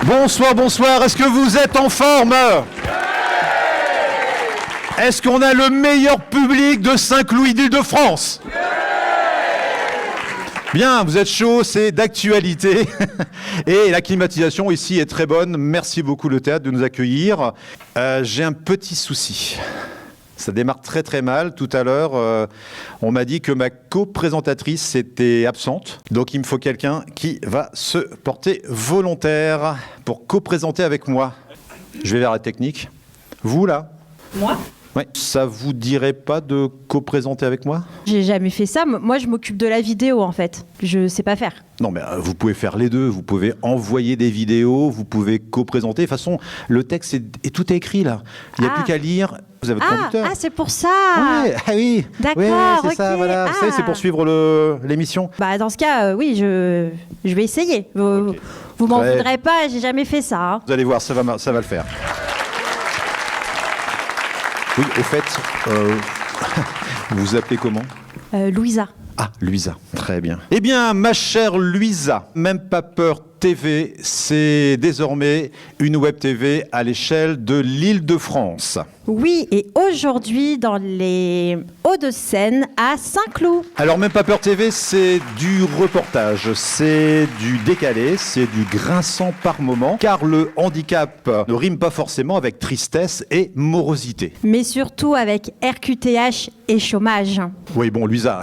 Bonsoir, bonsoir, est-ce que vous êtes en forme? Est-ce qu'on a le meilleur public de Saint-Cloud d'Île-de-France? Bien, vous êtes chaud, c'est d'actualité. Et la climatisation ici est très bonne. Merci beaucoup le théâtre de nous accueillir. J'ai un petit souci. Ça démarre très très mal. Tout à l'heure, on m'a dit que ma co-présentatrice était absente. Donc il me faut quelqu'un qui va se porter volontaire pour co-présenter avec moi. Je vais vers la technique. Vous là? Moi? Ouais. Ça vous dirait pas de co-présenter avec moi? J'ai jamais fait ça. Moi, je m'occupe de la vidéo, en fait. Je sais pas faire. Non, mais vous pouvez faire les deux. Vous pouvez envoyer des vidéos, vous pouvez co-présenter. De toute façon, le texte et tout est écrit là. Il n'y a plus qu'à lire. Vous avez le conducteur. Ah, c'est pour ça. Ouais, ah oui. D'accord, ouais, c'est ok. ça, voilà. Vous savez, c'est pour suivre l'émission. Bah, dans ce cas, oui, je vais essayer. Vous m'en voudrez pas, j'ai jamais fait ça. Hein. Vous allez voir, ça va le faire. Oui, au fait, vous vous appelez comment? Louisa. Ah, Louisa, très bien. Eh bien, ma chère Louisa, Même pas peur TV, c'est désormais une web TV à l'échelle de l'Île-de-France. Oui, et aujourd'hui, dans les Hauts-de-Seine, à Saint-Cloud. Alors, Même pas peur TV, c'est du reportage, c'est du décalé, c'est du grinçant par moment, car le handicap ne rime pas forcément avec tristesse et morosité. Mais surtout avec RQTH et chômage. Oui, bon, Louisa,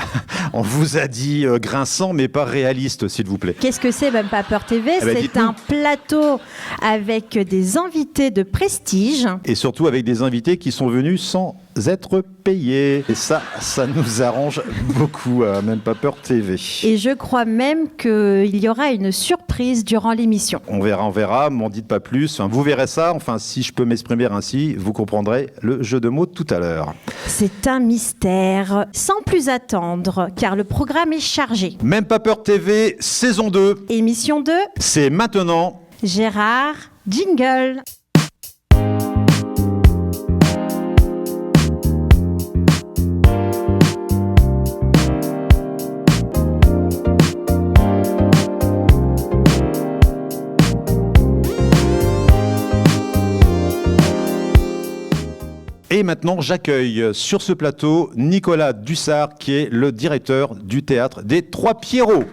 on vous a dit grinçant, mais pas réaliste, s'il vous plaît. Qu'est-ce que c'est Même pas peur TV? C'est un plateau avec des invités de prestige. Et surtout avec des invités qui sont venus sans être payés. Et ça nous arrange beaucoup, Même pas peur TV. Et je crois même qu'il y aura une surprise durant l'émission. On verra, m'en dites pas plus. Enfin, vous verrez ça, enfin, si je peux m'exprimer ainsi, vous comprendrez le jeu de mots tout à l'heure. C'est un mystère. Sans plus attendre, car le programme est chargé. Même pas peur TV, saison 2. Émission 2. C'est maintenant. Gérard, jingle. Et maintenant, j'accueille sur ce plateau Nicolas Dussard, qui est le directeur du théâtre des Trois Pierrots.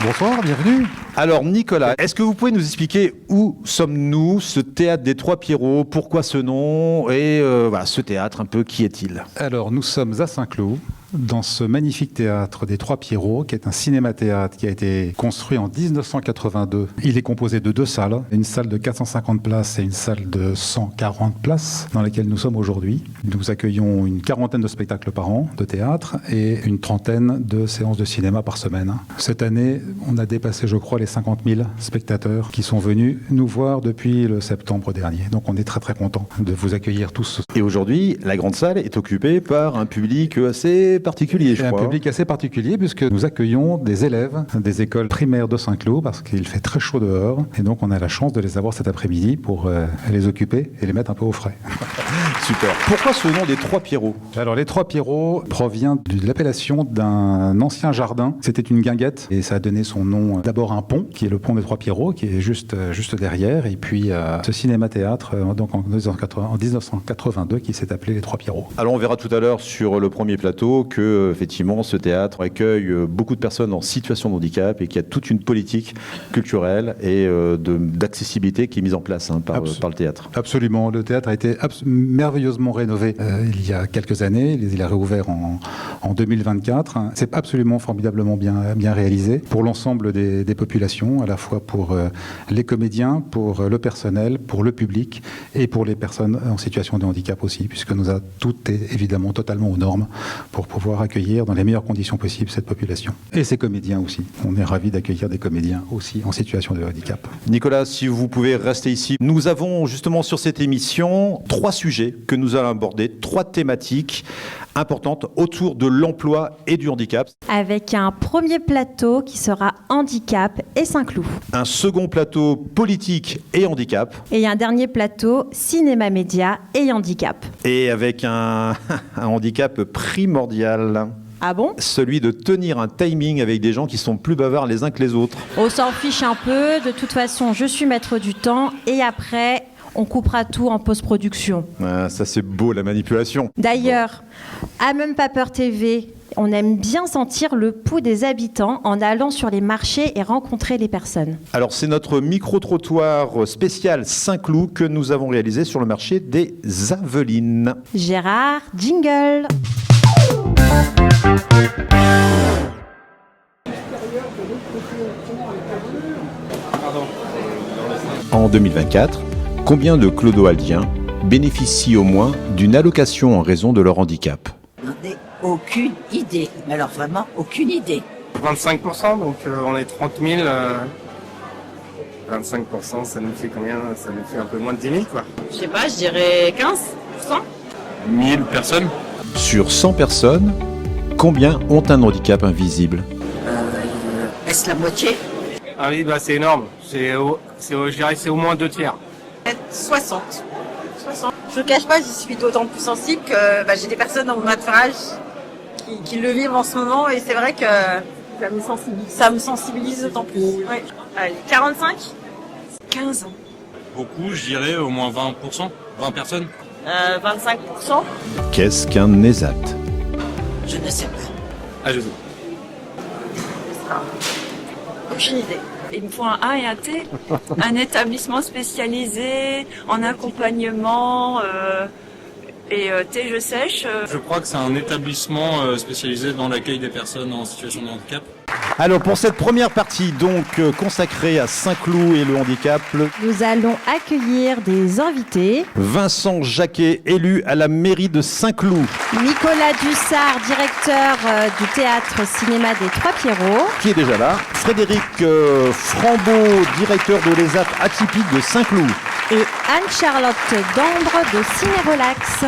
Bonsoir, bienvenue. Alors Nicolas, est-ce que vous pouvez nous expliquer où sommes-nous, ce théâtre des Trois Pierrots, pourquoi ce nom et voilà, ce théâtre un peu, qui est-il? Alors nous sommes à Saint-Cloud, dans ce magnifique théâtre des Trois Pierrots, qui est un cinéma-théâtre qui a été construit en 1982. Il est composé de 2 salles, une salle de 450 places et une salle de 140 places, dans laquelle nous sommes aujourd'hui. Nous accueillons une 40aine de spectacles par an de théâtre et une 30aine de séances de cinéma par semaine. Cette année, on a dépassé, je crois, les 50 000 spectateurs qui sont venus nous voir depuis le septembre dernier. Donc on est très très content de vous accueillir tous. Et aujourd'hui, la grande salle est occupée par un public assez particulier, je crois. Un public assez particulier puisque nous accueillons des élèves des écoles primaires de Saint-Cloud parce qu'il fait très chaud dehors et donc on a la chance de les avoir cet après-midi pour les occuper et les mettre un peu au frais. Super. Pourquoi ce nom des Trois Pierrots? Alors les Trois Pierrots provient de l'appellation d'un ancien jardin. C'était une guinguette et ça a donné son nom d'abord à un pont qui est le pont des Trois Pierrots qui est juste derrière et puis ce cinéma-théâtre donc en 1982 qui s'est appelé les Trois Pierrots. Alors on verra tout à l'heure sur le premier plateau que effectivement ce théâtre accueille beaucoup de personnes en situation de handicap et qu'il y a toute une politique culturelle et d'accessibilité qui est mise en place par le théâtre. Absolument, le théâtre a été merveilleusement rénové il y a quelques années, il a réouvert en 2024. C'est absolument formidablement bien réalisé pour l'ensemble des populations, à la fois pour les comédiens, pour le personnel, pour le public et pour les personnes en situation de handicap aussi, puisque tout est évidemment totalement aux normes pour pouvoir accueillir dans les meilleures conditions possibles cette population. Et ces comédiens aussi. On est ravis d'accueillir des comédiens aussi en situation de handicap. Nicolas, si vous pouvez rester ici. Nous avons justement sur cette émission 3 sujets que nous allons aborder, 3 thématiques importantes autour de l'emploi et du handicap. Avec un premier plateau qui sera handicap et Saint-Cloud. Un second plateau politique et handicap. Et un dernier plateau cinéma média et handicap. Et avec un handicap primordial. Ah bon? Celui de tenir un timing avec des gens qui sont plus bavards les uns que les autres. On s'en fiche un peu. De toute façon, je suis maître du temps. Et après, on coupera tout en post-production. Ah, ça, c'est beau, la manipulation. D'ailleurs, à Même pas peur TV, on aime bien sentir le pouls des habitants en allant sur les marchés et rencontrer les personnes. Alors, c'est notre micro-trottoir spécial Saint-Cloud que nous avons réalisé sur le marché des Avelines. Gérard, jingle. En 2024, combien de clodoaldiens bénéficient au moins d'une allocation en raison de leur handicap? J'en ai aucune idée, mais alors vraiment aucune idée. 25%, donc on est 30 000. 25%, ça nous fait combien? Ça nous fait un peu moins de 10 000, quoi. Je sais pas, je dirais 15%. 1000 personnes. Sur 100 personnes, combien ont un handicap invisible? Est-ce la moitié? Ah oui, bah c'est énorme. Je dirais que c'est au moins 2 tiers. 60. Je ne cache pas, j'y suis d'autant plus sensible que j'ai des personnes dans mon entourage qui le vivent en ce moment et c'est vrai que ça me sensibilise d'autant plus. Ouais. Allez, 45? 15 ans. Beaucoup, je dirais au moins 20%, 20 personnes. 25%. Qu'est-ce qu'un ESAT? Je ne sais pas. Ah, je sais. Aucune idée. Il me faut un A et un T, un établissement spécialisé en accompagnement et T je sèche. Je crois que c'est un établissement spécialisé dans l'accueil des personnes en situation de handicap. Alors pour cette première partie donc consacrée à Saint-Cloud et le handicap, Nous allons accueillir des invités. Vincent Jacquet, élu à la mairie de Saint-Cloud, Nicolas Dussard, directeur du théâtre cinéma des Trois Pierrots. qui est déjà là, Frédéric Frambeau, directeur de l'ESAT atypique de Saint-Cloud. Et Anne-Charlotte Dambre de Cinérelax.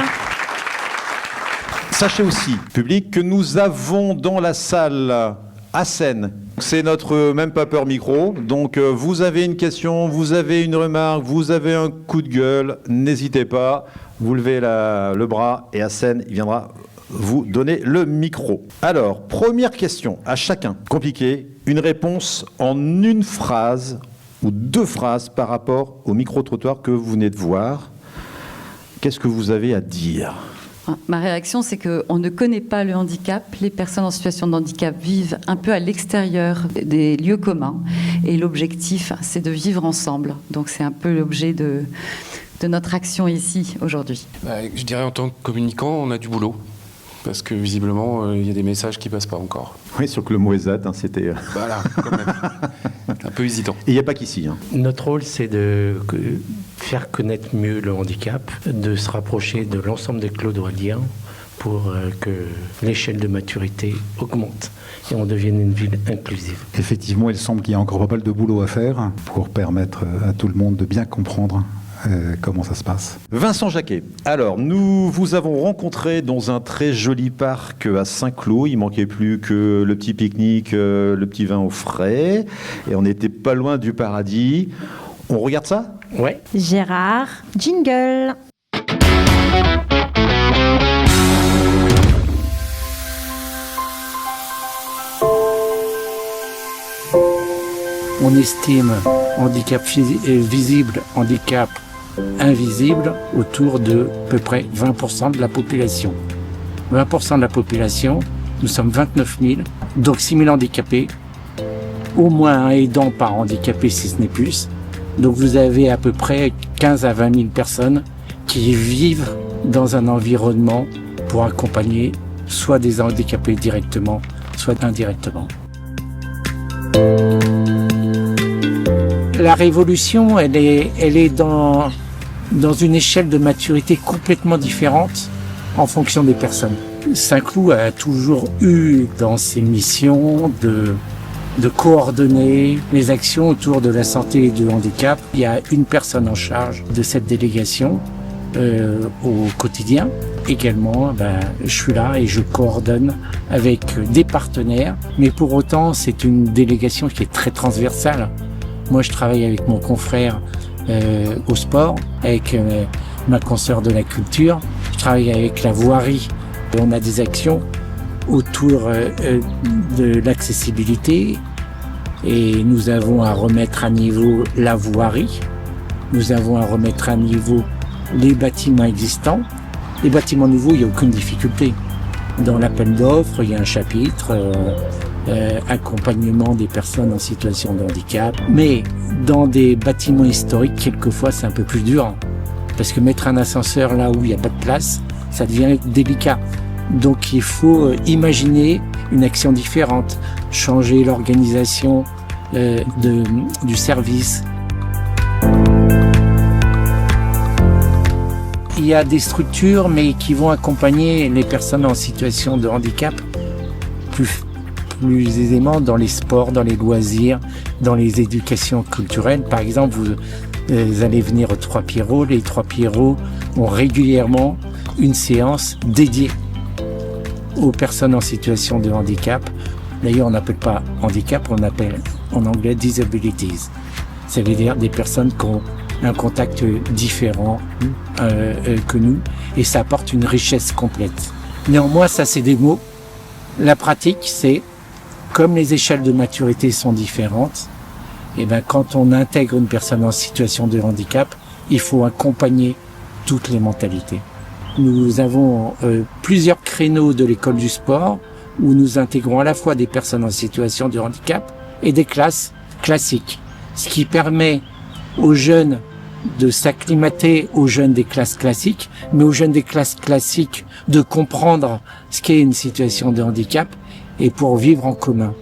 Sachez aussi, public, que nous avons dans la salle Hassen. C'est notre Même pas peur micro. Donc vous avez une question, vous avez une remarque, vous avez un coup de gueule, n'hésitez pas, vous levez le bras et Hassen il viendra vous donner le micro. Alors, première question à chacun, compliqué, une réponse en une phrase ou 2 phrases par rapport au micro-trottoir que vous venez de voir. Qu'est-ce que vous avez à dire ? Ma réaction, c'est qu'on ne connaît pas le handicap. Les personnes en situation de handicap vivent un peu à l'extérieur des lieux communs. Et l'objectif, c'est de vivre ensemble. Donc c'est un peu l'objet de notre action ici, aujourd'hui. Je dirais en tant que communicant, on a du boulot. Parce que visiblement, il y a des messages qui ne passent pas encore. Oui, sur que le mot ESAT, c'était... Voilà, quand même. Un peu hésitant. Et il n'y a pas qu'ici. Notre rôle, c'est de faire connaître mieux le handicap, de se rapprocher de l'ensemble des clodoaldiens pour que l'échelle de maturité augmente et on devienne une ville inclusive. Effectivement, il semble qu'il y a encore pas mal de boulot à faire pour permettre à tout le monde de bien comprendre comment ça se passe. Vincent Jacquet, alors nous vous avons rencontré dans un très joli parc à Saint-Cloud. Il manquait plus que le petit pique-nique, le petit vin au frais, et on n'était pas loin du paradis. On regarde ça ? Ouais. Gérard, jingle. On estime handicap visible, handicap invisible autour de à peu près 20% de la population. 20% de la population, nous sommes 29 000, donc 6 000 handicapés, au moins un aidant par handicapé si ce n'est plus. Donc vous avez à peu près 15 à 20 000 personnes qui vivent dans un environnement pour accompagner soit des handicapés directement, soit indirectement. La révolution, elle est dans une échelle de maturité complètement différente en fonction des personnes. Saint-Cloud a toujours eu dans ses missions de coordonner les actions autour de la santé et du handicap. Il y a une personne en charge de cette délégation au quotidien. Également, je suis là et je coordonne avec des partenaires, mais pour autant, c'est une délégation qui est très transversale. Moi, je travaille avec mon confrère au sport, avec ma consoeur de la culture. Je travaille avec la voirie. On a des actions autour de l'accessibilité. Et nous avons à remettre à niveau la voirie. Nous avons à remettre à niveau les bâtiments existants. Les bâtiments nouveaux, il n'y a aucune difficulté. Dans l'appel d'offres, il y a un chapitre accompagnement des personnes en situation de handicap. Mais dans des bâtiments historiques, quelquefois, c'est un peu plus dur. Parce que mettre un ascenseur là où il n'y a pas de place, ça devient délicat. Donc il faut imaginer une action différente, changer l'organisation du service. Il y a des structures mais qui vont accompagner les personnes en situation de handicap plus aisément dans les sports, dans les loisirs, dans les éducations culturelles. Par exemple, vous allez venir aux Trois Pierrots. Les Trois Pierrots ont régulièrement une séance dédiée aux personnes en situation de handicap. D'ailleurs, on n'appelle pas handicap, on appelle en anglais disabilities. Ça veut dire des personnes qui ont un contact différent que nous, et ça apporte une richesse complète. Néanmoins, ça c'est des mots. La pratique, c'est comme les échelles de maturité sont différentes, et ben quand on intègre une personne en situation de handicap, il faut accompagner toutes les mentalités. Nous avons plusieurs créneaux de l'école du sport où nous intégrons à la fois des personnes en situation de handicap et des classes classiques, ce qui permet aux jeunes de s'acclimater aux jeunes des classes classiques, mais aux jeunes des classes classiques de comprendre ce qu'est une situation de handicap et pour vivre en commun.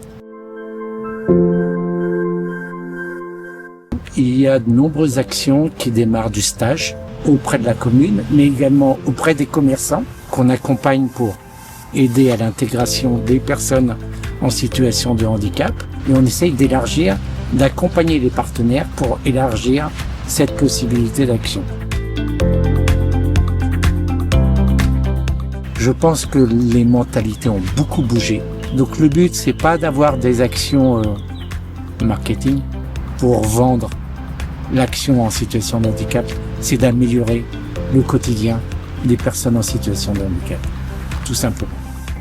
Il y a de nombreuses actions qui démarrent du stage auprès de la commune, mais également auprès des commerçants qu'on accompagne pour aider à l'intégration des personnes en situation de handicap. Et on essaye d'élargir, d'accompagner les partenaires pour élargir cette possibilité d'action. Je pense que les mentalités ont beaucoup bougé. Donc le but, c'est pas d'avoir des actions marketing pour vendre l'action en situation de handicap, c'est d'améliorer le quotidien des personnes en situation de handicap, tout simplement.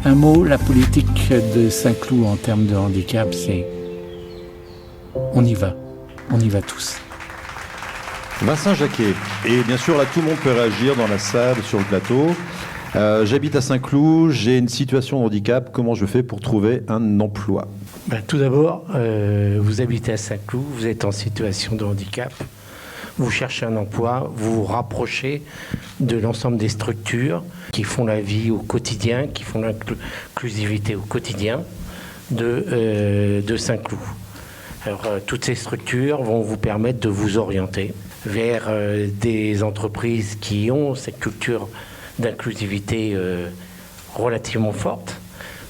Un mot, la politique de Saint-Cloud en termes de handicap, c'est on y va tous. Vincent Jacquet. Et bien sûr, là, tout le monde peut réagir dans la salle, sur le plateau. J'habite à Saint-Cloud, j'ai une situation de handicap. Comment je fais pour trouver un emploi ? Tout d'abord, vous habitez à Saint-Cloud, vous êtes en situation de handicap. Vous cherchez un emploi, vous vous rapprochez de l'ensemble des structures qui font la vie au quotidien, qui font l'inclusivité au quotidien de Saint-Cloud. Alors, toutes ces structures vont vous permettre de vous orienter vers des entreprises qui ont cette culture d'inclusivité relativement forte,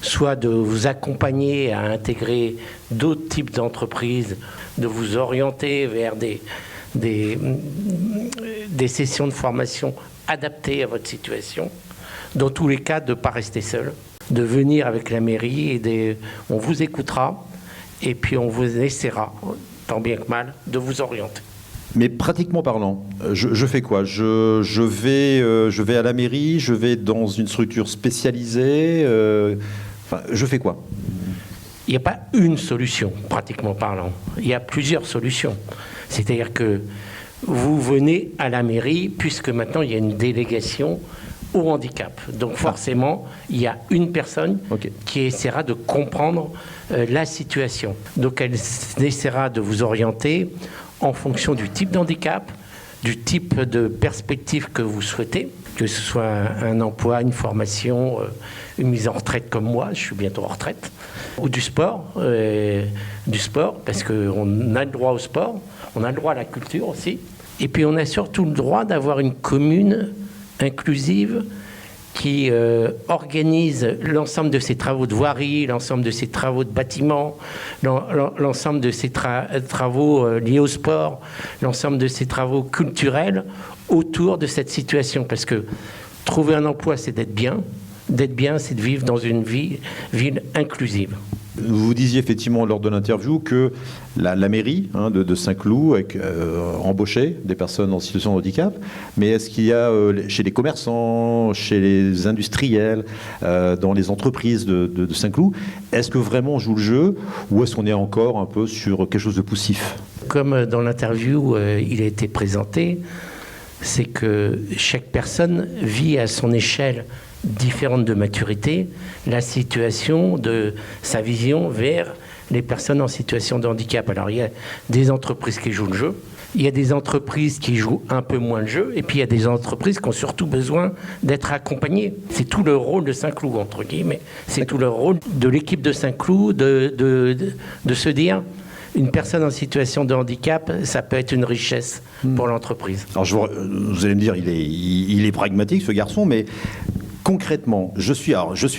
soit de vous accompagner à intégrer d'autres types d'entreprises, de vous orienter vers des sessions de formation adaptées à votre situation. Dans tous les cas, de ne pas rester seul, de venir avec la mairie et on vous écoutera et puis on vous essaiera, tant bien que mal, de vous orienter. Mais pratiquement parlant, je fais quoi ? je vais à la mairie, je vais dans une structure spécialisée, je fais quoi ? Il n'y a pas une solution, pratiquement parlant. Il y a plusieurs solutions. C'est-à-dire que vous venez à la mairie, puisque maintenant il y a une délégation au handicap. Donc forcément, il y a une personne qui essaiera de comprendre la situation. Donc elle essaiera de vous orienter en fonction du type d'handicap, du type de perspective que vous souhaitez, que ce soit un emploi, une formation, une mise en retraite comme moi, je suis bientôt en retraite, ou du sport, parce qu'on a le droit au sport, on a le droit à la culture aussi, et puis on a surtout le droit d'avoir une commune inclusive qui organise l'ensemble de ses travaux de voirie, l'ensemble de ses travaux de bâtiments, l'ensemble de ses travaux liés au sport, l'ensemble de ses travaux culturels autour de cette situation. Parce que trouver un emploi, c'est d'être bien, c'est de vivre dans une ville inclusive. Vous disiez effectivement lors de l'interview que la mairie de Saint-Cloud embauchait des personnes en situation de handicap, mais est-ce qu'il y a chez les commerçants, chez les industriels, dans les entreprises de Saint-Cloud, est-ce que vraiment on joue le jeu ou est-ce qu'on est encore un peu sur quelque chose de poussif? Comme dans l'interview il a été présenté, c'est que chaque personne vit à son échelle différente de maturité la situation de sa vision vers les personnes en situation de handicap. Alors il y a des entreprises qui jouent le jeu, il y a des entreprises qui jouent un peu moins le jeu, et puis il y a des entreprises qui ont surtout besoin d'être accompagnées. C'est tout le rôle de Saint-Cloud, entre guillemets. C'est tout le rôle de l'équipe de Saint-Cloud de se dire... Une personne en situation de handicap, ça peut être une richesse pour l'entreprise. Alors vous allez me dire, il est pragmatique ce garçon, mais concrètement, je suis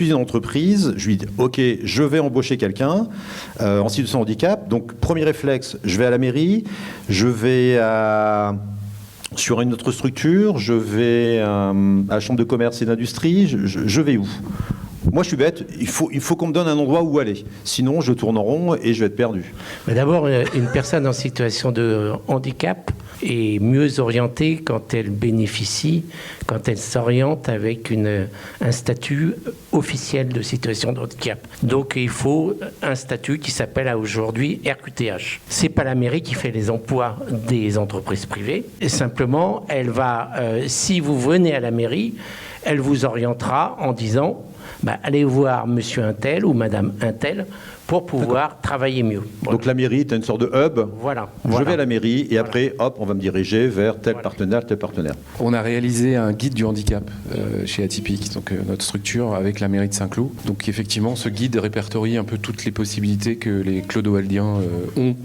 une entreprise, je lui dis, ok, je vais embaucher quelqu'un en situation de handicap. Donc premier réflexe, je vais à la mairie, je vais sur une autre structure, je vais à la chambre de commerce et d'industrie, je vais où ? Moi, je suis bête, il faut qu'on me donne un endroit où aller. Sinon, je tourne en rond et je vais être perdu. Mais d'abord, une personne en situation de handicap est mieux orientée quand elle bénéficie, quand elle s'oriente avec un statut officiel de situation de handicap. Donc, il faut un statut qui s'appelle aujourd'hui RQTH. C'est pas la mairie qui fait les emplois des entreprises privées. Et simplement, elle va, si vous venez à la mairie, elle vous orientera en disant... allez voir monsieur Untel ou madame Untel pour pouvoir travailler mieux. Voilà. Donc la mairie, tu as une sorte de hub. Voilà. Je vais à la mairie et après, hop, on va me diriger vers tel partenaire, tel partenaire. On a réalisé un guide du handicap chez Atypique, donc notre structure avec la mairie de Saint-Cloud. Donc effectivement, ce guide répertorie un peu toutes les possibilités que les clodo-waldiens ont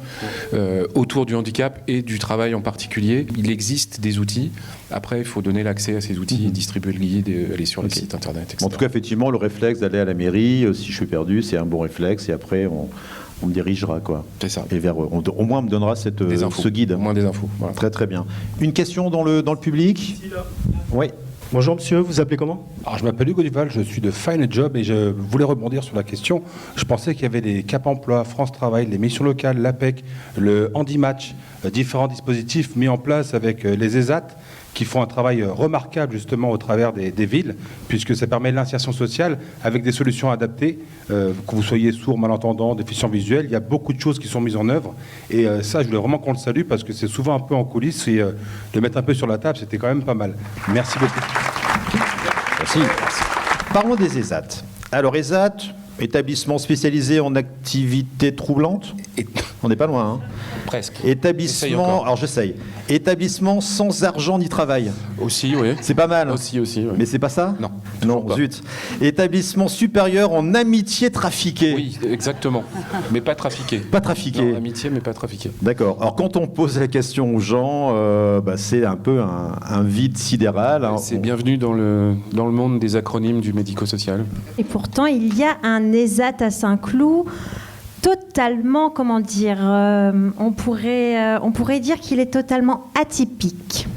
autour du handicap et du travail en particulier. Il existe des outils. Après, il faut donner l'accès à ces outils, distribuer le guide, aller sur le site internet, etc. En tout cas, effectivement, le réflexe d'aller à la mairie, si je suis perdu, c'est un bon réflexe. Et après, on me dirigera, quoi. C'est ça. Et au moins, on me donnera ce guide. Au moins des infos. Voilà. Très, très bien. Une question dans le public ? Ici, là. Oui. Bonjour monsieur, vous appelez comment? Alors, je m'appelle Hugo Duval, je suis de Find a Job et je voulais rebondir sur la question. Je pensais qu'il y avait les Cap Emploi, France Travail, les missions locales, l'APEC, le Handimatch, différents dispositifs mis en place avec les ESAT qui font un travail remarquable justement au travers des villes, puisque ça permet l'insertion sociale avec des solutions adaptées, que vous soyez sourd, malentendant, déficient visuel, il y a beaucoup de choses qui sont mises en œuvre et ça je voulais vraiment qu'on le salue parce que c'est souvent un peu en coulisses et de mettre un peu sur la table c'était quand même pas mal. Merci beaucoup. Merci. Parlons des ESAT. Alors ESAT, établissement spécialisé en activités troublantes. On n'est pas loin, hein. Presque. Établissement, alors j'essaye. Établissement sans argent ni travail. Aussi, oui. C'est pas mal. Aussi, oui. Mais c'est pas ça? Non. Non, pas. Zut. Établissement supérieur en amitié trafiquée. Oui, exactement. Mais pas trafiqué. Pas trafiqué. Non, amitié, mais pas trafiqué. D'accord. Alors quand on pose la question aux gens, c'est un peu un vide sidéral. Hein. C'est bienvenu dans le monde des acronymes du médico-social. Et pourtant, il y a un ESAT à Saint-Cloud totalement, comment dire, on pourrait dire qu'il est totalement atypique.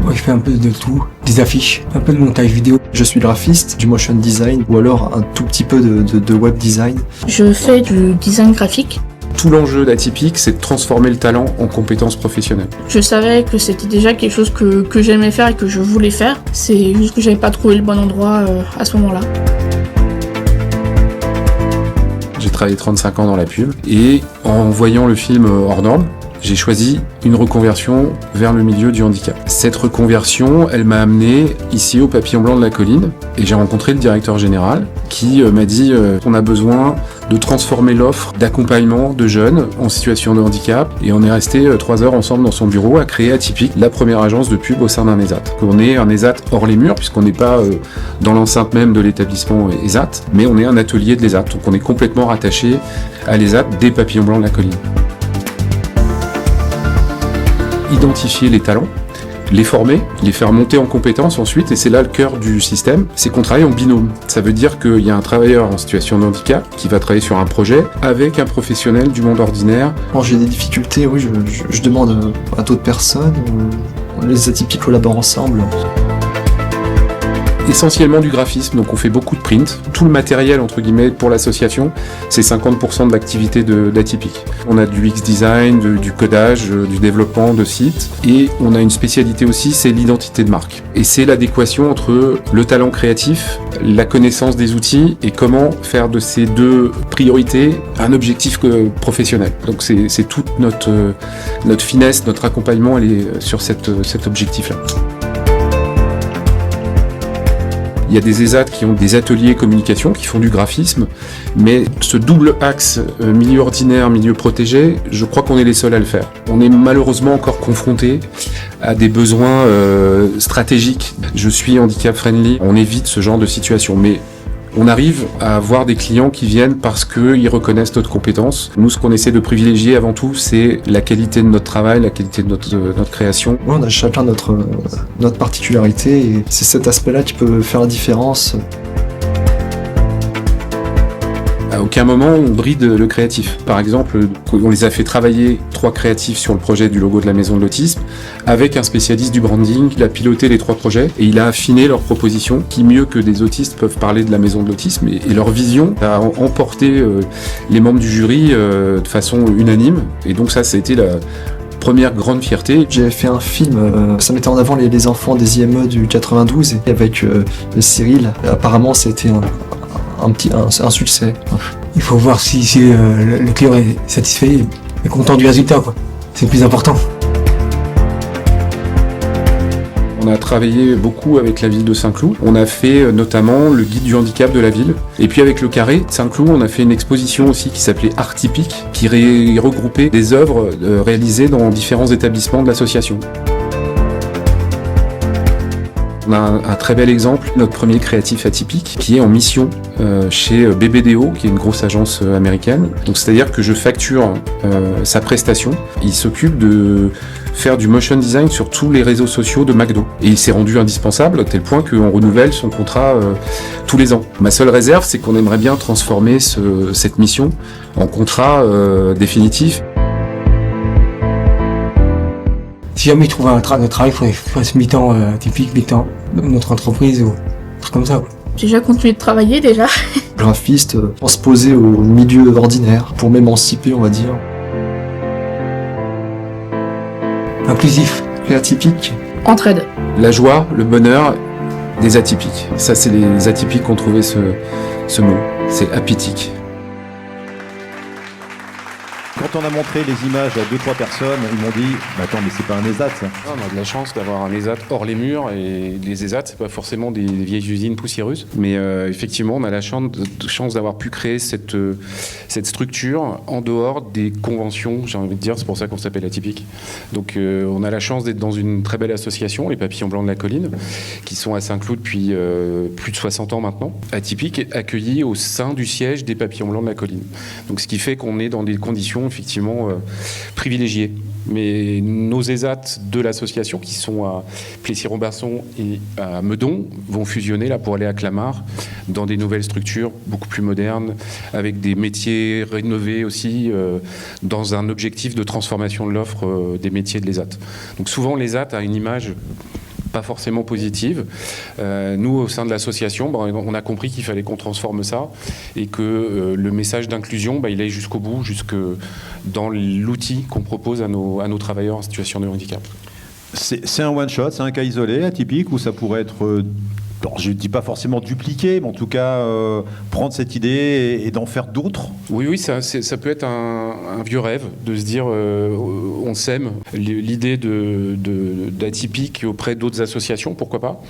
Moi, je fais un peu de tout, des affiches, un peu de montage vidéo. Je suis graphiste, du motion design ou alors un tout petit peu de web design. Je fais du design graphique. Tout l'enjeu d'Atypique, c'est de transformer le talent en compétences professionnelles. Je savais que c'était déjà quelque chose que j'aimais faire et que je voulais faire. C'est juste que j'avais pas trouvé le bon endroit à ce moment-là. J'ai travaillé 35 ans dans la pub et en voyant le film Hors Normes, j'ai choisi une reconversion vers le milieu du handicap. Cette reconversion, elle m'a amené ici au Papillon Blanc de la Colline et j'ai rencontré le directeur général qui m'a dit qu'on a besoin de transformer l'offre d'accompagnement de jeunes en situation de handicap et on est resté 3 heures ensemble dans son bureau à créer Atypique, la première agence de pub au sein d'un ESAT. On est un ESAT hors les murs puisqu'on n'est pas dans l'enceinte même de l'établissement ESAT, mais on est un atelier de l'ESAT, donc on est complètement rattaché à l'ESAT des Papillons Blancs de la Colline. Identifier les talents, les former, les faire monter en compétences ensuite, et c'est là le cœur du système, c'est qu'on travaille en binôme. Ça veut dire qu'il y a un travailleur en situation de handicap qui va travailler sur un projet avec un professionnel du monde ordinaire. Quand j'ai des difficultés, oui, je demande à d'autres personnes, les atypiques collaborent ensemble. Essentiellement du graphisme, donc on fait beaucoup de print. Tout le matériel, entre guillemets, pour l'association, c'est 50% de l'activité d'Atypique. On a du X-Design, du codage, du développement de sites, et on a une spécialité aussi, c'est l'identité de marque. Et c'est l'adéquation entre le talent créatif, la connaissance des outils, et comment faire de ces deux priorités un objectif professionnel. Donc c'est toute notre finesse, notre accompagnement, elle est sur cet objectif-là. Il y a des ESAT qui ont des ateliers communication, qui font du graphisme, mais ce double axe milieu ordinaire, milieu protégé, je crois qu'on est les seuls à le faire. On est malheureusement encore confronté à des besoins stratégiques. Je suis handicap friendly, on évite ce genre de situation, mais on arrive à avoir des clients qui viennent parce qu'ils reconnaissent notre compétence. Nous, ce qu'on essaie de privilégier avant tout, c'est la qualité de notre travail, la qualité de notre création. Ouais, on a chacun notre particularité et c'est cet aspect-là qui peut faire la différence. À aucun moment on bride le créatif. Par exemple, on les a fait travailler 3 créatifs sur le projet du logo de la maison de l'autisme avec un spécialiste du branding. Il a piloté les 3 projets et il a affiné leurs propositions qui, mieux que des autistes, peuvent parler de la maison de l'autisme et leur vision a emporté les membres du jury de façon unanime. Et donc ça a été la première grande fierté. J'ai fait un film, ça mettait en avant les enfants des IME du 92 et avec Cyril. Apparemment c'était un succès. Il faut voir si le client est satisfait et content du résultat, quoi. C'est le plus important. On a travaillé beaucoup avec la ville de Saint-Cloud. On a fait notamment le guide du handicap de la ville. Et puis avec le Carré de Saint-Cloud, on a fait une exposition aussi qui s'appelait Art Typique, qui regroupait des œuvres réalisées dans différents établissements de l'association. On a un très bel exemple, notre premier créatif atypique, qui est en mission chez BBDO, qui est une grosse agence américaine. Donc c'est-à-dire que je facture sa prestation. Il s'occupe de faire du motion design sur tous les réseaux sociaux de McDo. Et il s'est rendu indispensable à tel point qu'on renouvelle son contrat tous les ans. Ma seule réserve, c'est qu'on aimerait bien transformer cette mission en contrat définitif. Si jamais il trouve un travail, il faudrait faire ce mi-temps typique, mi-temps de notre entreprise ou un truc comme ça, quoi. J'ai déjà continué de travailler déjà. Graphiste, transposé au milieu ordinaire pour m'émanciper, on va dire. Inclusif. Et atypique. Entraide. La joie, le bonheur des atypiques. Ça, c'est les atypiques qui ont trouvé ce mot. C'est apytique. Quand on a montré les images à 2-3 personnes, ils m'ont dit « Attends, mais c'est pas un ESAT, ça !» On a de la chance d'avoir un ESAT hors les murs, et les ESAT, c'est pas forcément des vieilles usines poussiéreuses, mais effectivement, on a la chance d'avoir pu créer cette structure en dehors des conventions, j'ai envie de dire, c'est pour ça qu'on s'appelle Atypique. Donc on a la chance d'être dans une très belle association, les Papillons Blancs de la Colline, qui sont à Saint-Cloud depuis plus de 60 ans maintenant. Atypique est accueilli au sein du siège des Papillons Blancs de la Colline. Donc ce qui fait qu'on est dans des conditions effectivement privilégiés. Mais nos ESAT de l'association, qui sont à Plessis-Robinson et à Meudon, vont fusionner là pour aller à Clamart dans des nouvelles structures beaucoup plus modernes, avec des métiers rénovés aussi, dans un objectif de transformation de l'offre des métiers de l'ESAT. Donc souvent l'ESAT a une image pas forcément positive. Nous, au sein de l'association, on a compris qu'il fallait qu'on transforme ça et que le message d'inclusion, il aille jusqu'au bout, jusque dans l'outil qu'on propose à nos travailleurs en situation de handicap. C'est un one-shot, c'est un cas isolé, atypique, ou ça pourrait être... je ne dis pas forcément dupliquer, mais en tout cas prendre cette idée et d'en faire d'autres. Oui, ça peut être un vieux rêve de se dire on sème l'idée d'Atypique auprès d'autres associations, pourquoi pas.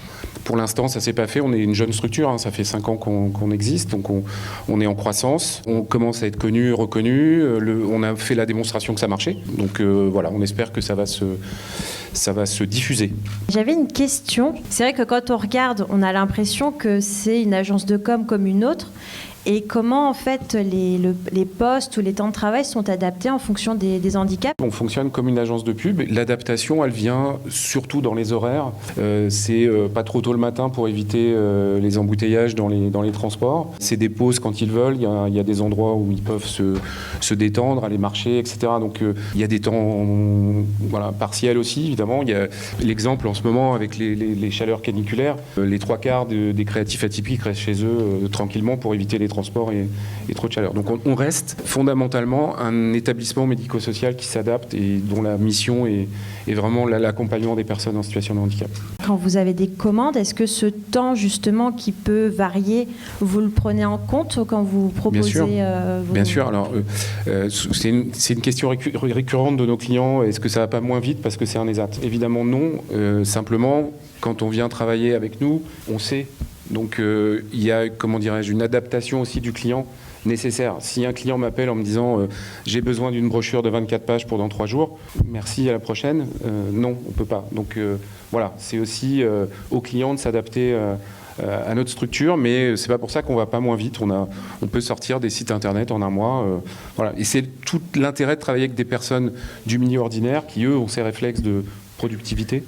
Pour l'instant, ça ne s'est pas fait. On est une jeune structure, ça fait 5 ans qu'on existe, donc on est en croissance. On commence à être connu, reconnu. On a fait la démonstration que ça marchait. Donc voilà, on espère que ça va se diffuser. J'avais une question. C'est vrai que quand on regarde, on a l'impression que c'est une agence de com comme une autre. Et comment en fait les postes ou les temps de travail sont adaptés en fonction des handicaps? On fonctionne comme une agence de pub. L'adaptation, elle vient surtout dans les horaires. C'est pas trop tôt le matin pour éviter les embouteillages dans les transports. C'est des pauses quand ils veulent. Il y a des endroits où ils peuvent se détendre, aller marcher, etc. Donc il y a des temps partiels aussi, évidemment. Il y a l'exemple en ce moment avec les chaleurs caniculaires. Les 3/4 des créatifs atypiques restent chez eux tranquillement pour éviter les transports et trop de chaleur. Donc on reste fondamentalement un établissement médico-social qui s'adapte et dont la mission est vraiment l'accompagnement des personnes en situation de handicap. Quand vous avez des commandes, est-ce que ce temps justement qui peut varier, vous le prenez en compte quand vous proposez Bien sûr. Alors c'est une question récurrente de nos clients. Est-ce que ça va pas moins vite parce que c'est un ESAT? Évidemment non. Simplement, quand on vient travailler avec nous, on sait. Donc il y a, une adaptation aussi du client nécessaire. Si un client m'appelle en me disant j'ai besoin d'une brochure de 24 pages pour dans 3 jours, merci, à la prochaine, non, on ne peut pas. Donc voilà, c'est aussi au client de s'adapter à notre structure, mais c'est pas pour ça qu'on va pas moins vite. On peut sortir des sites internet en un mois. Voilà. Et c'est tout l'intérêt de travailler avec des personnes du milieu ordinaire qui, eux, ont ces réflexes de productivité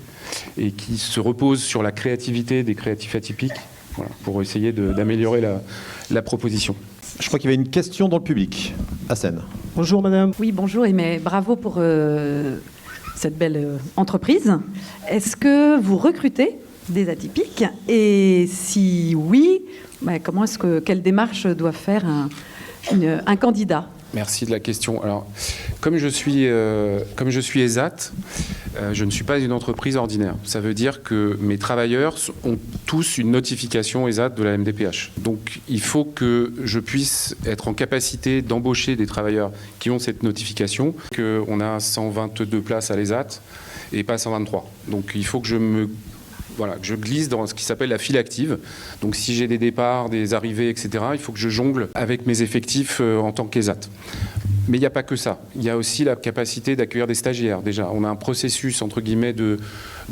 et qui se reposent sur la créativité des créatifs atypiques. Voilà, pour essayer d'améliorer la proposition. Je crois qu'il y avait une question dans le public. Hassen. Bonjour madame. Oui, bonjour, et bravo pour cette belle entreprise. Est-ce que vous recrutez des atypiques? Et si oui, quelle démarche doit faire un candidat? Merci de la question. Alors, comme je suis ESAT, je ne suis pas une entreprise ordinaire. Ça veut dire que mes travailleurs ont tous une notification ESAT de la MDPH. Donc, il faut que je puisse être en capacité d'embaucher des travailleurs qui ont cette notification. On a 122 places à l'ESAT et pas 123. Donc, il faut que je glisse dans ce qui s'appelle la file active. Donc si j'ai des départs, des arrivées, etc., il faut que je jongle avec mes effectifs en tant qu'ESAT. Mais il n'y a pas que ça. Il y a aussi la capacité d'accueillir des stagiaires. Déjà, on a un processus, entre guillemets, de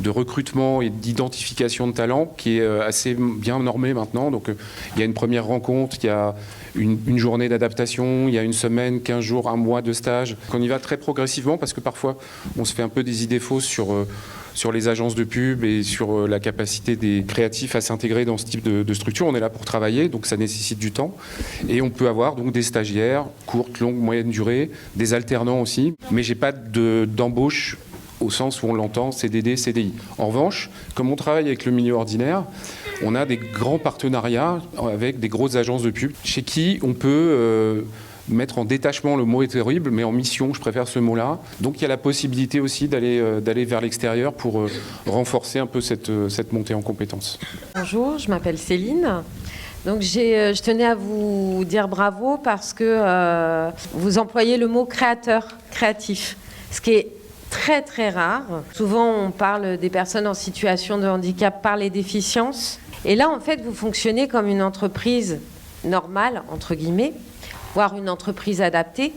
recrutement et d'identification de talents qui est assez bien normé maintenant. Donc il y a une première rencontre, il y a une journée d'adaptation, il y a une semaine, 15 jours, un mois de stage. On y va très progressivement parce que parfois, on se fait un peu des idées fausses sur les agences de pub et sur la capacité des créatifs à s'intégrer dans ce type de structure. On est là pour travailler, donc ça nécessite du temps. Et on peut avoir donc des stagiaires, courtes, longues, moyennes durée, des alternants aussi. Mais j'ai pas d'embauche au sens où on l'entend, CDD, CDI. En revanche, comme on travaille avec le milieu ordinaire, on a des grands partenariats avec des grosses agences de pub chez qui on peut mettre en détachement, le mot est terrible, mais en mission, je préfère ce mot-là. Donc il y a la possibilité aussi d'aller vers l'extérieur pour renforcer un peu cette montée en compétences. Bonjour, je m'appelle Céline. Donc je tenais à vous dire bravo parce que vous employez le mot créatif, ce qui est très très rare. Souvent on parle des personnes en situation de handicap par les déficiences. Et là en fait vous fonctionnez comme une entreprise normale, entre guillemets, voire une entreprise adaptée.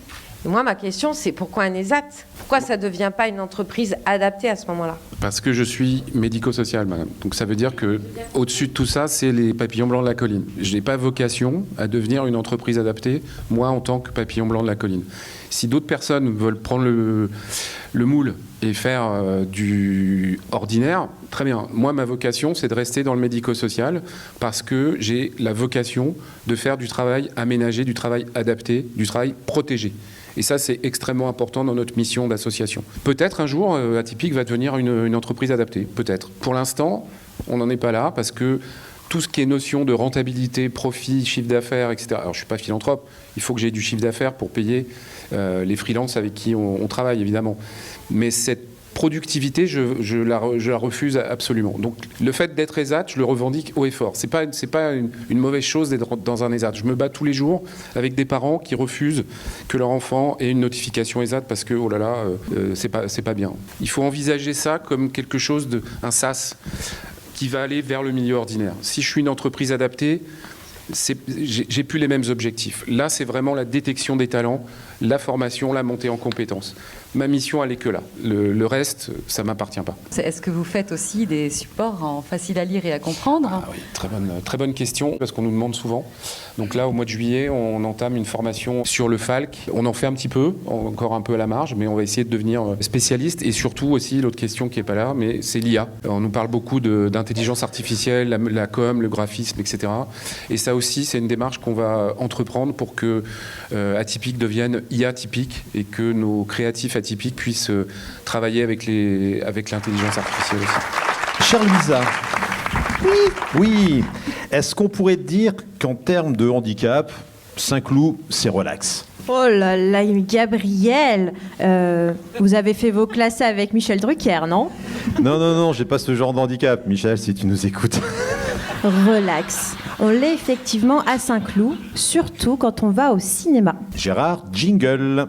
Et moi, ma question, c'est pourquoi un ESAT? Pourquoi ça ne devient pas une entreprise adaptée à ce moment-là? Parce que je suis médico-social, madame. Donc ça veut dire qu'au-dessus de tout ça, c'est les papillons blancs de la colline. Je n'ai pas vocation à devenir une entreprise adaptée, moi, en tant que papillon blanc de la colline. Si d'autres personnes veulent prendre le moule et faire du ordinaire, très bien. Moi, ma vocation, c'est de rester dans le médico-social parce que j'ai la vocation de faire du travail aménagé, du travail adapté, du travail protégé. Et ça, c'est extrêmement important dans notre mission d'association. Peut-être un jour, Atypique va devenir une entreprise adaptée, peut-être. Pour l'instant, on n'en est pas là parce que tout ce qui est notion de rentabilité, profit, chiffre d'affaires, etc. Alors, je ne suis pas philanthrope, il faut que j'ai du chiffre d'affaires pour payer les freelances avec qui on travaille, évidemment. Mais cette productivité, je la refuse absolument. Donc, le fait d'être ESAT, je le revendique haut et fort. C'est pas une mauvaise chose d'être dans un ESAT. Je me bats tous les jours avec des parents qui refusent que leur enfant ait une notification ESAT parce que, oh là là, c'est pas bien. Il faut envisager ça comme quelque chose un SAS qui va aller vers le milieu ordinaire. Si je suis une entreprise adaptée, j'ai plus les mêmes objectifs. Là, c'est vraiment la détection des talents, la formation, la montée en compétences. Ma mission, elle est que là. Le reste, ça ne m'appartient pas. Est-ce que vous faites aussi des supports en facile à lire et à comprendre? Oui, très bonne question, parce qu'on nous demande souvent. Donc là, au mois de juillet, on entame une formation sur le FALC. On en fait un petit peu, encore un peu à la marge, mais on va essayer de devenir spécialiste. Et surtout aussi, l'autre question qui n'est pas là, mais c'est l'IA. On nous parle beaucoup d'intelligence artificielle, la com, le graphisme, etc. Et ça aussi, c'est une démarche qu'on va entreprendre pour que Atypique devienne IA typique et que nos créatifs atypiques puissent travailler avec l'intelligence artificielle aussi. Chère Louisa, oui. Est-ce qu'on pourrait dire qu'en termes de handicap, Saint-Cloud, c'est relax? Oh là là, Gabriel, vous avez fait vos classes avec Michel Drucker, non? Non, j'ai pas ce genre de handicap. Michel, si tu nous écoutes. Relax. On l'est effectivement à Saint-Cloud, surtout quand on va au cinéma. Gérard, jingle.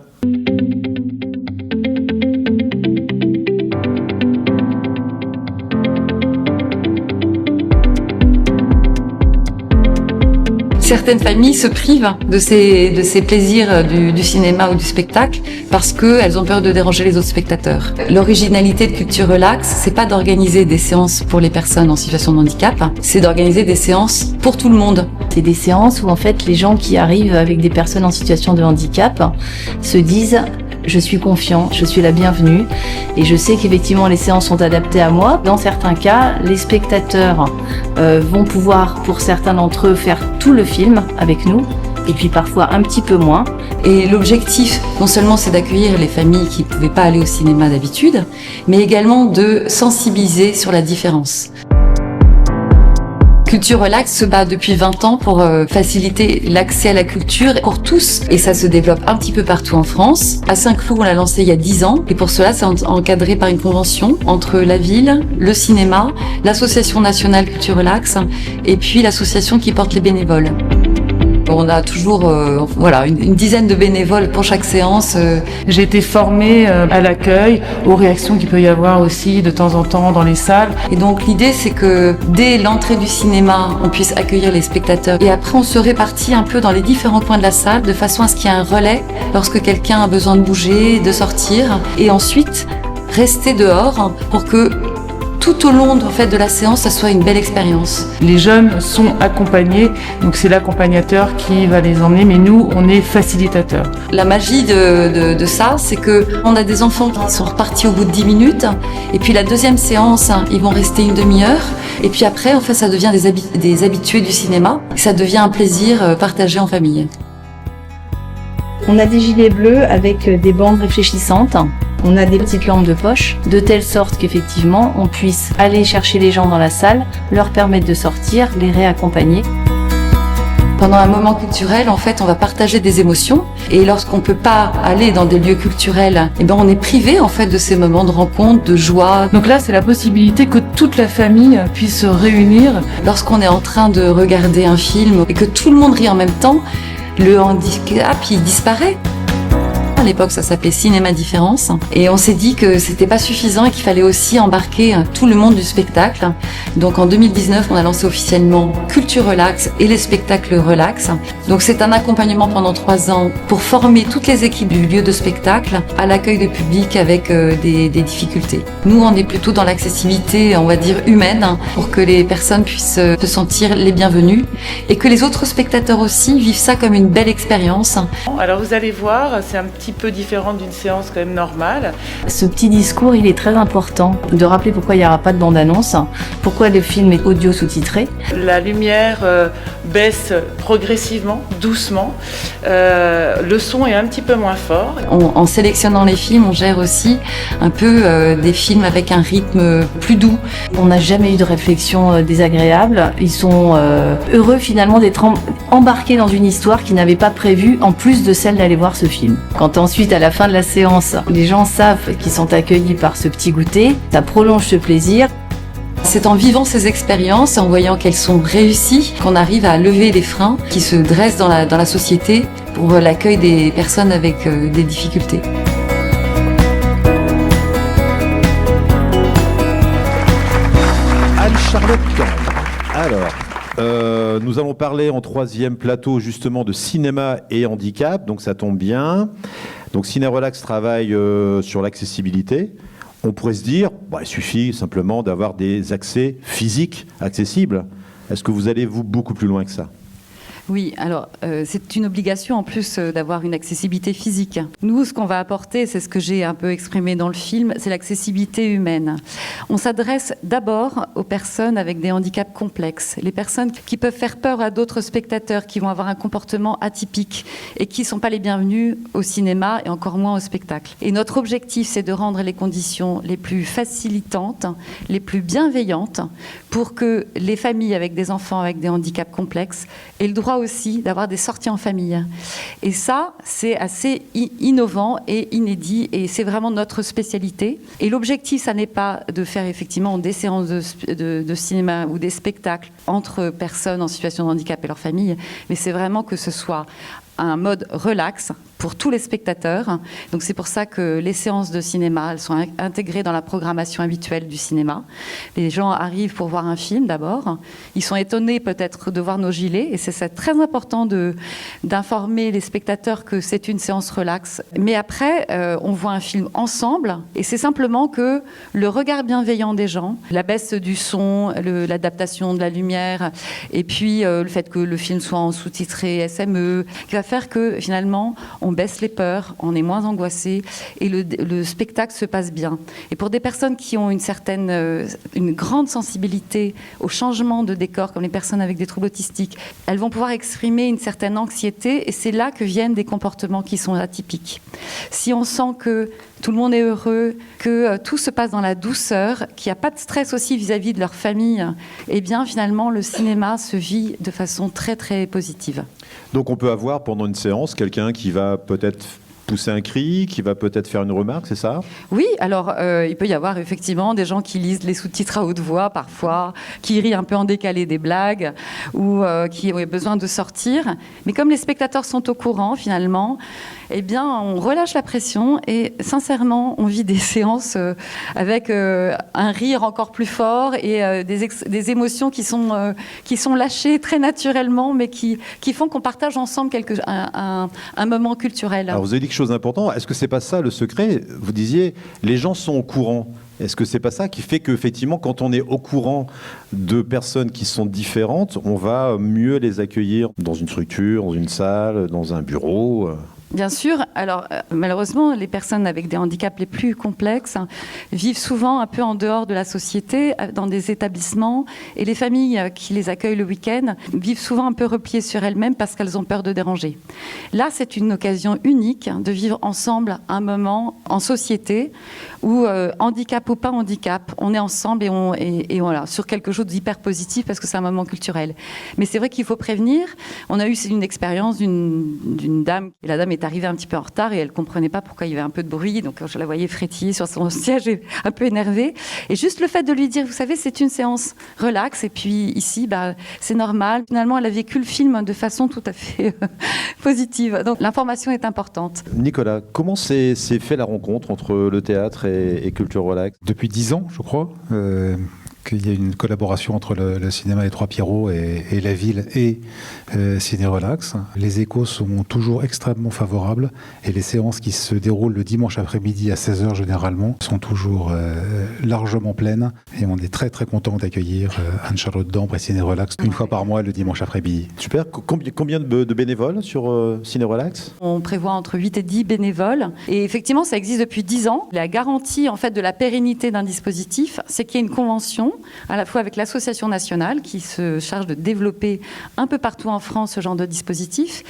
Certaines familles se privent de ces plaisirs du cinéma ou du spectacle parce qu'elles ont peur de déranger les autres spectateurs. L'originalité de Culture Relax, c'est pas d'organiser des séances pour les personnes en situation de handicap, c'est d'organiser des séances pour tout le monde. C'est des séances où en fait les gens qui arrivent avec des personnes en situation de handicap se disent je suis confiant, je suis la bienvenue et je sais qu'effectivement les séances sont adaptées à moi. Dans certains cas, les spectateurs vont pouvoir, pour certains d'entre eux, faire tout le film avec nous et puis parfois un petit peu moins. Et l'objectif, non seulement c'est d'accueillir les familles qui ne pouvaient pas aller au cinéma d'habitude, mais également de sensibiliser sur la différence. Culture Relax se bat depuis 20 ans pour faciliter l'accès à la culture pour tous et ça se développe un petit peu partout en France. À Saint-Cloud, on l'a lancé il y a 10 ans et pour cela, c'est encadré par une convention entre la ville, le cinéma, l'association nationale Culture Relax et puis l'association qui porte les bénévoles. On a toujours une dizaine de bénévoles pour chaque séance. J'ai été formée à l'accueil, aux réactions qu'il peut y avoir aussi de temps en temps dans les salles. Et donc l'idée c'est que dès l'entrée du cinéma, on puisse accueillir les spectateurs. Et après on se répartit un peu dans les différents coins de la salle de façon à ce qu'il y ait un relais lorsque quelqu'un a besoin de bouger, de sortir. Et ensuite rester dehors pour que tout au long de la séance, ça soit une belle expérience. Les jeunes sont accompagnés, donc c'est l'accompagnateur qui va les emmener, mais nous, on est facilitateurs. La magie de ça, c'est qu'on a des enfants qui sont repartis au bout de 10 minutes, et puis la deuxième séance, ils vont rester une demi-heure, et puis après, en fait, ça devient des habitués du cinéma, et ça devient un plaisir partagé en famille. On a des gilets bleus avec des bandes réfléchissantes. On a des petites lampes de poche, de telle sorte qu'effectivement, on puisse aller chercher les gens dans la salle, leur permettre de sortir, les réaccompagner. Pendant un moment culturel, en fait, on va partager des émotions. Et lorsqu'on peut pas aller dans des lieux culturels, on est privé, en fait, de ces moments de rencontre, de joie. Donc là, c'est la possibilité que toute la famille puisse se réunir. Lorsqu'on est en train de regarder un film et que tout le monde rit en même temps, le handicap, il disparaît. À l'époque, ça s'appelait Cinéma Différence. Et on s'est dit que c'était pas suffisant et qu'il fallait aussi embarquer tout le monde du spectacle. Donc en 2019, on a lancé officiellement Culture Relax et les spectacles Relax. Donc c'est un accompagnement pendant 3 ans pour former toutes les équipes du lieu de spectacle à l'accueil de public avec des difficultés. Nous, on est plutôt dans l'accessibilité, on va dire, humaine, pour que les personnes puissent se sentir les bienvenues et que les autres spectateurs aussi vivent ça comme une belle expérience. Alors vous allez voir, c'est un petit peu différent d'une séance quand même normale. Ce petit discours, il est très important de rappeler pourquoi il n'y aura pas de bande-annonce, pourquoi le film est audio sous-titré. La lumière baisse progressivement, doucement. Le son est un petit peu moins fort. En sélectionnant les films, on gère aussi un peu des films avec un rythme plus doux. On n'a jamais eu de réflexion désagréable. Ils sont heureux finalement d'être embarqués dans une histoire qu'ils n'avaient pas prévue, en plus de celle d'aller voir ce film. Quand ensuite, à la fin de la séance, les gens savent qu'ils sont accueillis par ce petit goûter, ça prolonge ce plaisir. C'est en vivant ces expériences et en voyant qu'elles sont réussies qu'on arrive à lever les freins qui se dressent dans la société pour l'accueil des personnes avec des difficultés. Anne-Charlotte Camp. Alors, Nous allons parler en troisième plateau justement de cinéma et handicap, donc ça tombe bien. Donc Ciné Relax travaille sur l'accessibilité. On pourrait se dire, il suffit simplement d'avoir des accès physiques accessibles. Est-ce que vous allez, beaucoup plus loin que ça ? Oui, alors c'est une obligation en plus d'avoir une accessibilité physique. Nous, ce qu'on va apporter, c'est ce que j'ai un peu exprimé dans le film, c'est l'accessibilité humaine. On s'adresse d'abord aux personnes avec des handicaps complexes, les personnes qui peuvent faire peur à d'autres spectateurs, qui vont avoir un comportement atypique et qui ne sont pas les bienvenus au cinéma et encore moins au spectacle. Et notre objectif, c'est de rendre les conditions les plus facilitantes, les plus bienveillantes pour que les familles avec des enfants avec des handicaps complexes aient le droit aussi d'avoir des sorties en famille. Et ça, c'est assez innovant et inédit et c'est vraiment notre spécialité. Et l'objectif, ça n'est pas de faire effectivement des séances de cinéma ou des spectacles entre personnes en situation de handicap et leurs familles, mais c'est vraiment que ce soit un mode relax pour tous les spectateurs. Donc c'est pour ça que les séances de cinéma, elles sont intégrées dans la programmation habituelle du cinéma. Les gens arrivent pour voir un film d'abord. Ils sont étonnés peut-être de voir nos gilets et c'est très important d'informer les spectateurs que c'est une séance relax. Mais après, on voit un film ensemble et c'est simplement que le regard bienveillant des gens, la baisse du son, l'adaptation de la lumière et puis le fait que le film soit en sous-titré SME, qui va faire que finalement on baisse les peurs, on est moins angoissé et le spectacle se passe bien. Et pour des personnes qui ont une grande sensibilité au changement de décor, comme les personnes avec des troubles autistiques, elles vont pouvoir exprimer une certaine anxiété et c'est là que viennent des comportements qui sont atypiques. Si on sent que tout le monde est heureux, que tout se passe dans la douceur, qu'il n'y a pas de stress aussi vis-à-vis de leur famille, eh bien finalement le cinéma se vit de façon très très positive. Donc on peut avoir pendant une séance quelqu'un qui va peut-être pousser un cri, qui va peut-être faire une remarque, c'est ça ? Oui, alors il peut y avoir effectivement des gens qui lisent les sous-titres à haute voix parfois, qui rient un peu en décalé des blagues ou qui ont besoin de sortir. Mais comme les spectateurs sont au courant finalement, eh bien on relâche la pression et sincèrement on vit des séances avec un rire encore plus fort et des émotions qui sont lâchées très naturellement mais qui font qu'on partage ensemble un moment culturel. Alors vous avez dit quelque chose d'important, est-ce que c'est pas ça le secret ? Vous disiez, les gens sont au courant. Est-ce que c'est pas ça qui fait qu'effectivement, quand on est au courant de personnes qui sont différentes, on va mieux les accueillir dans une structure, dans une salle, dans un bureau ? Bien sûr. Alors, malheureusement, les personnes avec des handicaps les plus complexes vivent souvent un peu en dehors de la société, dans des établissements. Et les familles qui les accueillent le week-end vivent souvent un peu repliées sur elles-mêmes parce qu'elles ont peur de déranger. Là, c'est une occasion unique de vivre ensemble un moment en société où, handicap ou pas handicap, on est ensemble et voilà, sur quelque chose d'hyper positif parce que c'est un moment culturel. Mais c'est vrai qu'il faut prévenir. On a eu une expérience d'une dame, et la dame est arrivée un petit peu en retard et elle ne comprenait pas pourquoi il y avait un peu de bruit, donc je la voyais frétiller sur son siège et un peu énervée. Et juste le fait de lui dire, vous savez, c'est une séance relax et puis ici, c'est normal. Finalement, elle a vécu le film de façon tout à fait positive. Donc l'information est importante. Nicolas, comment s'est fait la rencontre entre le théâtre et Culture Relax ? Depuis 10 ans, je crois. Qu'il y a une collaboration entre le cinéma Les Trois Pierrots et la ville et Ciné Relax. Les échos sont toujours extrêmement favorables et les séances qui se déroulent le dimanche après-midi à 16h généralement sont toujours largement pleines et on est très très content d'accueillir Anne-Charlotte Dambre et Ciné Relax une fois par mois le dimanche après-midi. Super. Combien de bénévoles sur Ciné Relax ? On prévoit entre 8 et 10 bénévoles et effectivement ça existe depuis 10 ans. La garantie en fait de la pérennité d'un dispositif, c'est qu'il y a une convention à la fois avec l'association nationale qui se charge de développer un peu partout en France ce genre de dispositif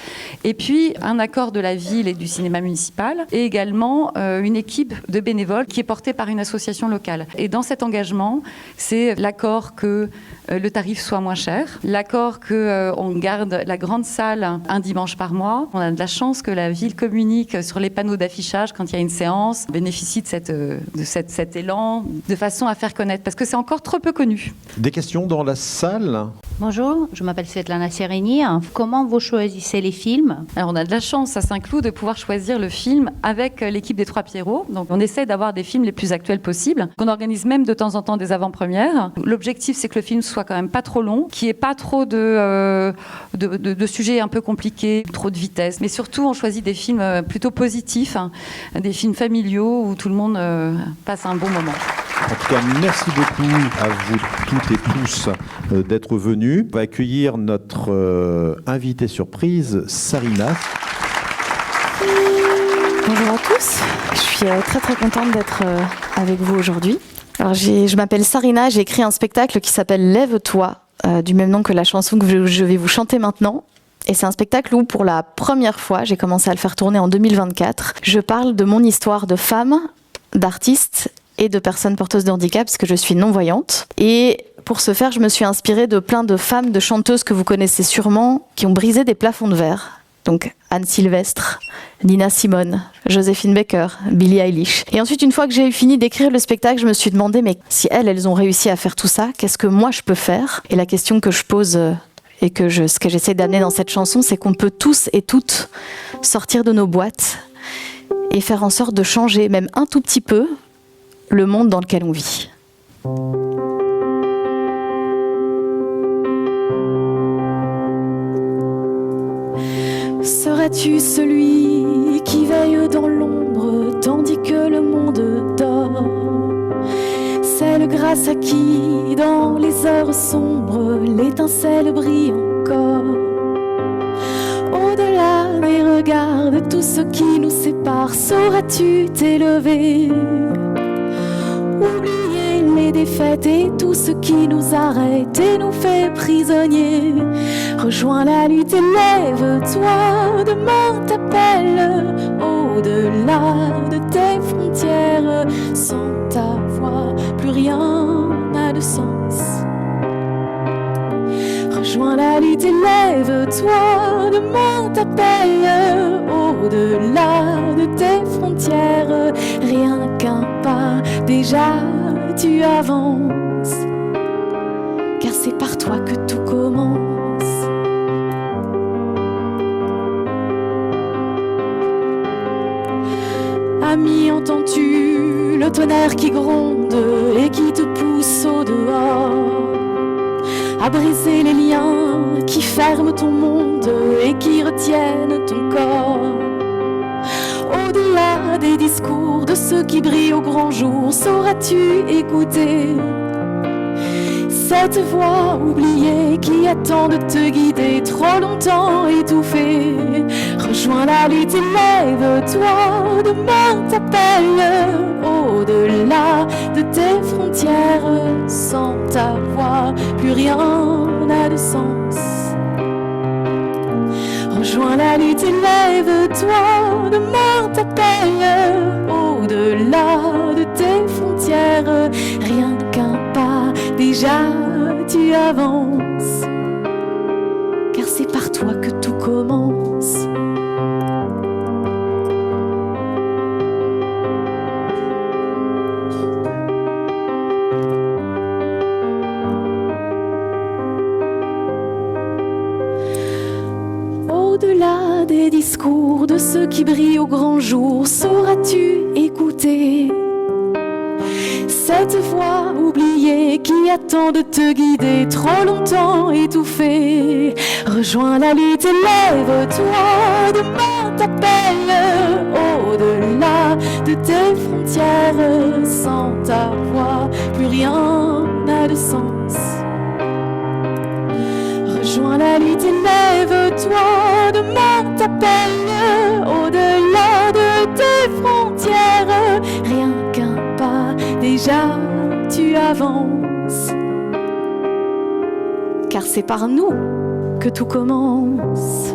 et puis un accord de la ville et du cinéma municipal et également une équipe de bénévoles qui est portée par une association locale. Et dans cet engagement, c'est l'accord que le tarif soit moins cher, l'accord qu'on garde la grande salle un dimanche par mois. On a de la chance que la ville communique sur les panneaux d'affichage quand il y a une séance, bénéficie de cet élan de façon à faire connaître. Parce que c'est encore trop trop peu connu. Des questions dans la salle? Bonjour, je m'appelle Svetlana Sereni. Comment vous choisissez les films? Alors on a de la chance à Saint-Cloud de pouvoir choisir le film avec l'équipe des Trois Pierrots. Donc on essaie d'avoir des films les plus actuels possibles. On organise même de temps en temps des avant-premières. L'objectif c'est que le film soit quand même pas trop long, qu'il n'y ait pas trop de sujets un peu compliqués, trop de vitesse. Mais surtout on choisit des films plutôt positifs, des films familiaux où tout le monde passe un bon moment. En tout cas, merci beaucoup à vous toutes et tous d'être venus. On va accueillir notre invitée surprise, Sarina. Bonjour à tous, je suis très très contente d'être avec vous aujourd'hui. Alors je m'appelle Sarina, j'ai écrit un spectacle qui s'appelle Lève-toi, du même nom que la chanson que je vais vous chanter maintenant. Et c'est un spectacle où, pour la première fois, j'ai commencé à le faire tourner en 2024. Je parle de mon histoire de femme, d'artiste et de personnes porteuses de handicap, parce que je suis non-voyante. Et pour ce faire, je me suis inspirée de plein de femmes, de chanteuses que vous connaissez sûrement, qui ont brisé des plafonds de verre. Donc Anne Sylvestre, Nina Simone, Joséphine Baker, Billie Eilish. Et ensuite, une fois que j'ai fini d'écrire le spectacle, je me suis demandé, mais si elles ont réussi à faire tout ça, qu'est-ce que moi je peux faire? Et la question que je pose et ce que j'essaie d'amener dans cette chanson, c'est qu'on peut tous et toutes sortir de nos boîtes et faire en sorte de changer, même un tout petit peu, le monde dans lequel on vit. Serais-tu celui qui veille dans l'ombre tandis que le monde dort? Celle grâce à qui, dans les heures sombres, l'étincelle brille encore. Au-delà des regards de tout ce qui nous sépare, sauras-tu t'élever? Oublier les défaites et tout ce qui nous arrête et nous fait prisonniers. Rejoins la lutte et lève-toi, demain t'appelle. Au-delà de tes frontières, sans ta voix, plus rien n'a de sens. Rejoins la lutte et lève-toi, demain t'appelle. Au-delà de tes frontières, rien qu'un pas, déjà tu avances. Car c'est par toi que tout commence. Ami, entends-tu le tonnerre qui gronde et qui te pousse au dehors? À briser les liens qui ferment ton monde et qui retiennent ton corps. Au-delà des discours de ceux qui brillent au grand jour, sauras-tu écouter cette voix oubliée qui attend de te guider, trop longtemps étouffée? Rejoins la lutte et lève-toi, demain t'appelle. Au-delà de tes frontières, sans ta voix, plus rien n'a de sens. Rejoins la lutte et lève-toi, demain t'appelle. Au-delà de tes frontières, rien qu'un pas, déjà tu avances. Car c'est par toi que tout commence. Au-delà des discours de ceux qui brillent au grand jour, sauras-tu écouter cette voix oubliée qui attend de te guider, trop longtemps étouffée? Rejoins la lutte et lève-toi, demain t'appelle. Au-delà de tes frontières, sans ta voix, plus rien n'a de sens. Rejoins la lutte et lève-toi, demain t'appelle. Au-delà de tes frontières, rien qu'un pas, déjà tu avances. Car c'est par nous que tout commence.